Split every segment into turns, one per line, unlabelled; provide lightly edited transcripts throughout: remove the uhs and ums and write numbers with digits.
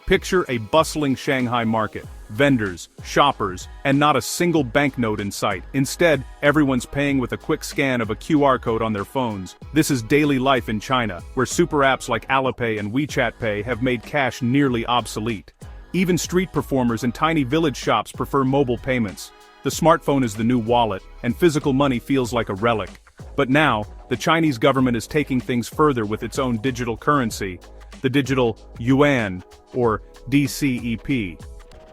Picture a bustling Shanghai market. Vendors, shoppers, and not a single banknote in sight. Instead, everyone's paying with a quick scan of a QR code on their phones. This is daily life in China, where super apps like Alipay and WeChat Pay have made cash nearly obsolete. Even street performers and tiny village shops prefer mobile payments. The smartphone is the new wallet, and physical money feels like a relic. But now, the Chinese government is taking things further with its own digital currency, the Digital Yuan, or DCEP.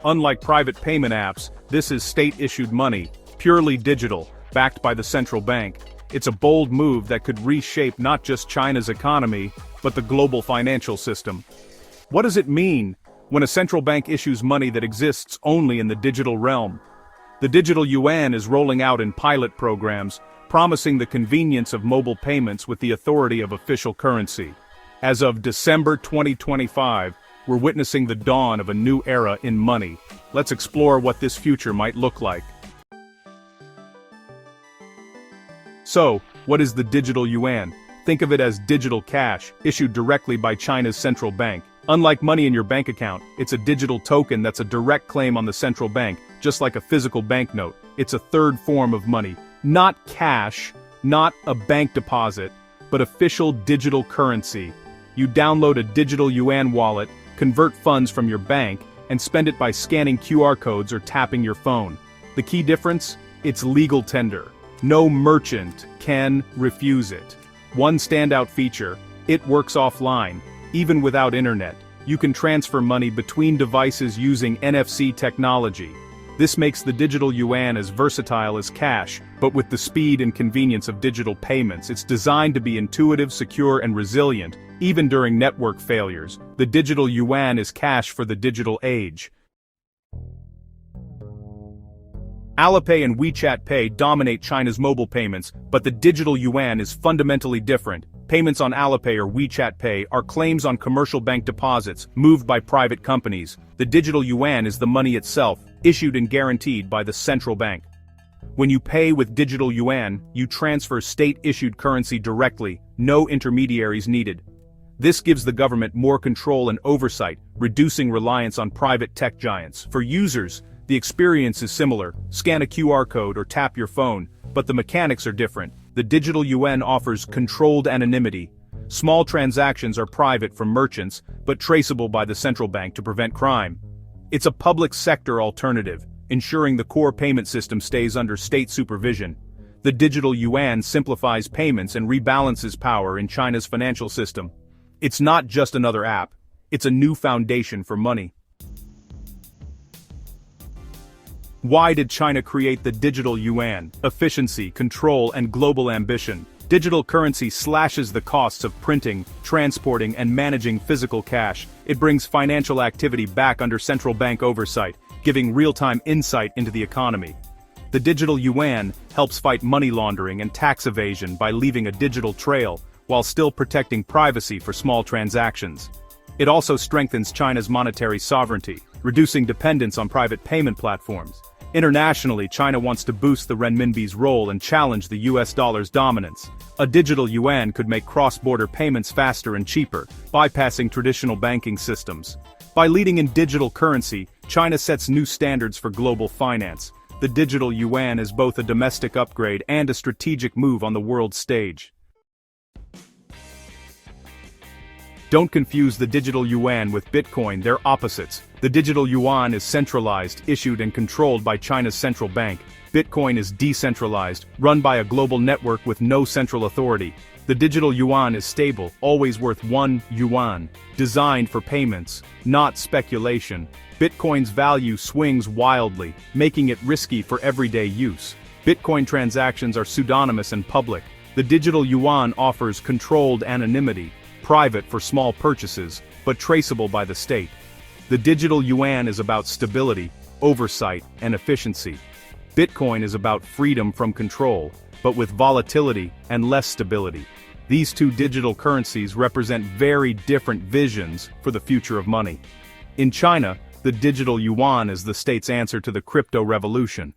Unlike private payment apps, this is state-issued money, purely digital, backed by the central bank. It's a bold move that could reshape not just China's economy, but the global financial system. What does it mean when a central bank issues money that exists only in the digital realm? The Digital Yuan is rolling out in pilot programs, promising the convenience of mobile payments with the authority of official currency. As of December 2025, we're witnessing the dawn of a new era in money. Let's explore what this future might look like. So, what is the Digital Yuan? Think of it as digital cash, issued directly by China's central bank. Unlike money in your bank account, it's a digital token that's a direct claim on the central bank, just like a physical banknote. It's a third form of money. Not cash, not a bank deposit, but official digital currency. You download a Digital Yuan wallet, convert funds from your bank, and spend it by scanning QR codes or tapping your phone. The key difference? It's legal tender. No merchant can refuse it. One standout feature: it works offline. Even without internet, you can transfer money between devices using NFC technology. This makes the Digital Yuan as versatile as cash, but with the speed and convenience of digital payments. It's designed to be intuitive, secure, and resilient, even during network failures. The Digital Yuan is cash for the digital age. Alipay and WeChat Pay dominate China's mobile payments, but the Digital Yuan is fundamentally different. Payments on Alipay or WeChat Pay are claims on commercial bank deposits, moved by private companies. The Digital Yuan is the money itself, issued and guaranteed by the central bank. When you pay with Digital Yuan, you transfer state-issued currency directly, no intermediaries needed. This gives the government more control and oversight, reducing reliance on private tech giants. For users, the experience is similar: scan a QR code or tap your phone, but the mechanics are different. The Digital Yuan offers controlled anonymity. Small transactions are private from merchants, but traceable by the central bank to prevent crime. It's a public sector alternative, ensuring the core payment system stays under state supervision. The Digital Yuan simplifies payments and rebalances power in China's financial system. It's not just another app, it's a new foundation for money. Why did China create the Digital Yuan? Efficiency, control, and global ambition. Digital currency slashes the costs of printing, transporting, and managing physical cash. It brings financial activity back under central bank oversight, giving real-time insight into the economy. The Digital Yuan helps fight money laundering and tax evasion by leaving a digital trail, while still protecting privacy for small transactions. It also strengthens China's monetary sovereignty, reducing dependence on private payment platforms. Internationally, China wants to boost the renminbi's role and challenge the US dollar's dominance. A Digital Yuan could make cross-border payments faster and cheaper, bypassing traditional banking systems. By leading in digital currency, China sets new standards for global finance. The Digital Yuan is both a domestic upgrade and a strategic move on the world stage. Don't confuse the Digital Yuan with Bitcoin, they're opposites. The Digital Yuan is centralized, issued and controlled by China's central bank. Bitcoin is decentralized, run by a global network with no central authority. The Digital Yuan is stable, always worth 1 yuan, designed for payments, not speculation. Bitcoin's value swings wildly, making it risky for everyday use. Bitcoin transactions are pseudonymous and public. The Digital Yuan offers controlled anonymity, private for small purchases, but traceable by the state. The Digital Yuan is about stability, oversight, and efficiency. Bitcoin is about freedom from control, but with volatility and less stability. These two digital currencies represent very different visions for the future of money. In China, the Digital Yuan is the state's answer to the crypto revolution.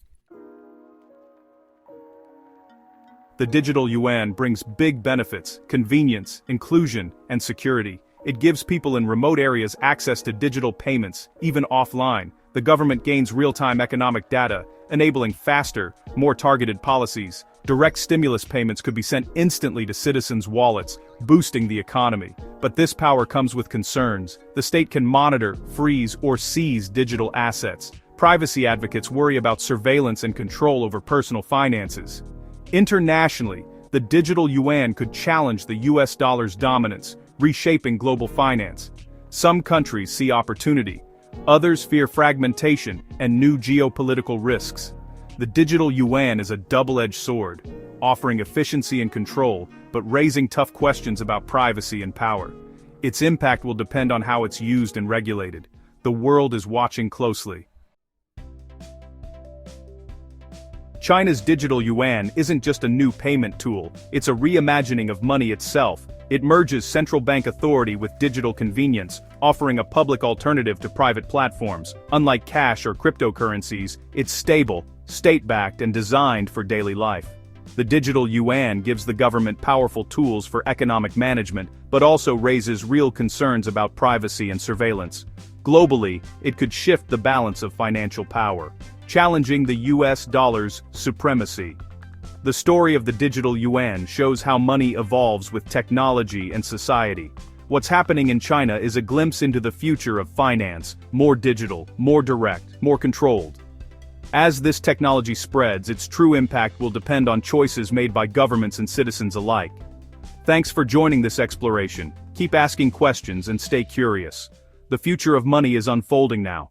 The Digital Yuan brings big benefits: convenience, inclusion, and security. It gives people in remote areas access to digital payments, even offline. The government gains real-time economic data, enabling faster, more targeted policies. Direct stimulus payments could be sent instantly to citizens' wallets, boosting the economy. But this power comes with concerns. The state can monitor, freeze, or seize digital assets. Privacy advocates worry about surveillance and control over personal finances. Internationally, the digital yuan could challenge the US dollar's dominance, reshaping global finance. Some countries see opportunity. Others fear fragmentation and new geopolitical risks. The digital yuan is a double-edged sword, offering efficiency and control, but raising tough questions about privacy and power. Its impact will depend on how it's used and regulated. The world is watching closely. China's digital yuan isn't just a new payment tool, it's a reimagining of money itself. It merges central bank authority with digital convenience, offering a public alternative to private platforms. Unlike cash or cryptocurrencies, it's stable, state-backed, and designed for daily life. The digital yuan gives the government powerful tools for economic management, but also raises real concerns about privacy and surveillance. Globally, it could shift the balance of financial power, challenging the US dollar's supremacy. The story of the digital yuan shows how money evolves with technology and society. What's happening in China is a glimpse into the future of finance, more digital, more direct, more controlled. As this technology spreads, its true impact will depend on choices made by governments and citizens alike. Thanks for joining this exploration. Keep asking questions and stay curious. The future of money is unfolding now.